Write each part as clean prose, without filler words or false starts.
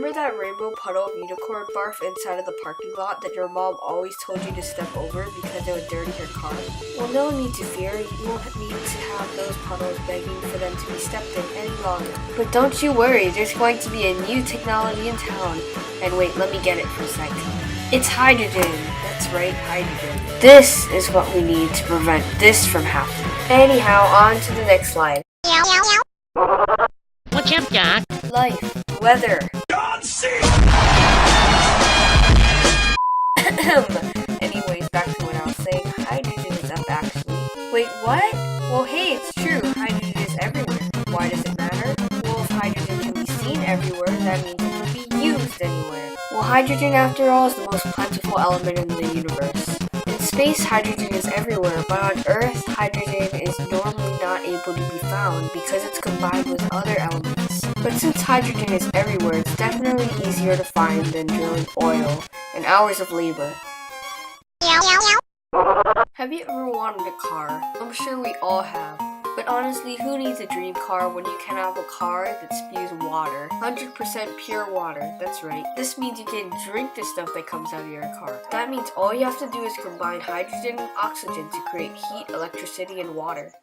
Remember that rainbow puddle of unicorn barf inside of the parking lot that your mom always told you to step over because it would dirty your car? Well, no need to fear. You won't need to have those puddles begging for them to be stepped in any longer. But don't you worry, there's going to be a new technology in town. And wait, let me get it for a sec. It's hydrogen. That's right, hydrogen. This is what we need to prevent this from happening. Anyhow, on to the next slide. What's up, Doc? Life, weather. John C. Anyways, back to what I was saying. Hydrogen is up actually. Wait, what? Well, hey, it's true. Hydrogen is everywhere. Why does it matter? Well, if hydrogen can be seen everywhere, that means it can be used anywhere. Well, hydrogen, after all, is the most plentiful element in the universe. In space, hydrogen is everywhere, but on Earth, hydrogen is normally not able to be found because it's combined with other elements. But since hydrogen is everywhere, it's definitely easier to find than drilling oil and hours of labor. Have you ever wanted a car? I'm sure we all have. But honestly, who needs a dream car when you can have a car that spews water? 100% pure water, that's right. This means you can drink the stuff that comes out of your car. That means all you have to do is combine hydrogen and oxygen to create heat, electricity, and water.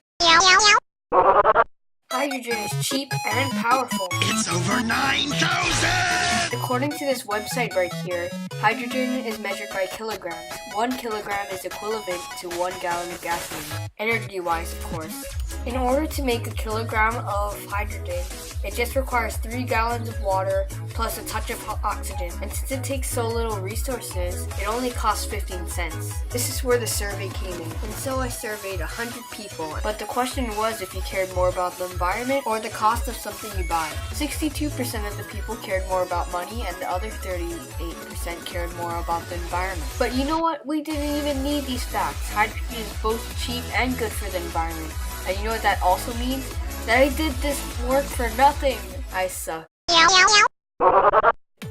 Hydrogen is cheap and powerful. It's over 9,000! According to this website right here, hydrogen is measured by kilograms. 1 kilogram is equivalent to 1 gallon of gasoline, energy-wise of course. In order to make a kilogram of hydrogen, it just requires 3 gallons of water plus a touch of oxygen. And since it takes so little resources, it only costs 15 cents. This is where the survey came in. And so I surveyed 100 people. But the question was if you cared more about the environment or the cost of something you buy. 62% of the people cared more about money and the other 38% cared more about the environment. But you know what? We didn't even need these facts. Hydrogen is both cheap and good for the environment. And you know what that also means? That I did this work for nothing. I suck.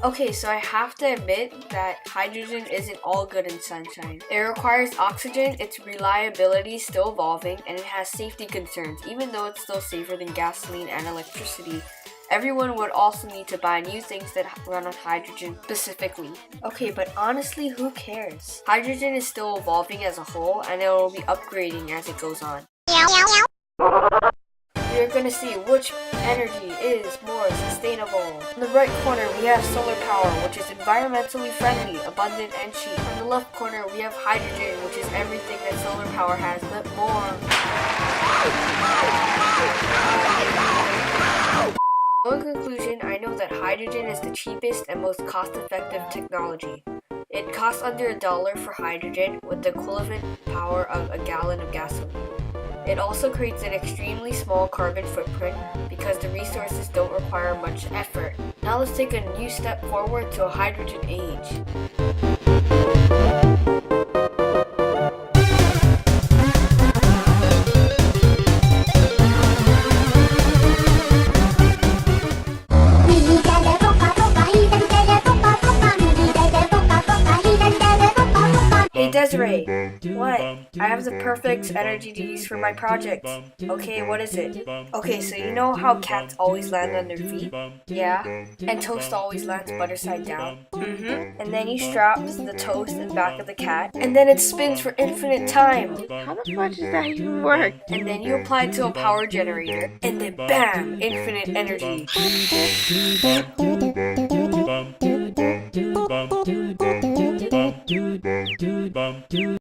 Okay, so I have to admit that hydrogen isn't all good in sunshine. It requires oxygen, its reliability is still evolving, and it has safety concerns, even though it's still safer than gasoline and electricity. Everyone would also need to buy new things that run on hydrogen specifically. Okay, but honestly, who cares? Hydrogen is still evolving as a whole, and it will be upgrading as it goes on. You're gonna see which energy is more sustainable. In the right corner, we have solar power, which is environmentally friendly, abundant, and cheap. On the left corner, we have hydrogen, which is everything that solar power has, but more. In conclusion, I know that hydrogen is the cheapest and most cost-effective technology. It costs under $1 for hydrogen with the equivalent power of a gallon of gasoline. It also creates an extremely small carbon footprint because the resources don't require much effort. Now let's take a new step forward to a hydrogen age. Hey Desiree, what? I have the perfect energy to use for my project. Okay, what is it? Okay, so you know how cats always land on their feet? Yeah? And toast always lands butter side down? Mm-hmm. And then you strap the toast in the back of the cat, and then it spins for infinite time. How the fuck does that even work? And then you apply it to a power generator, and then BAM! Infinite energy.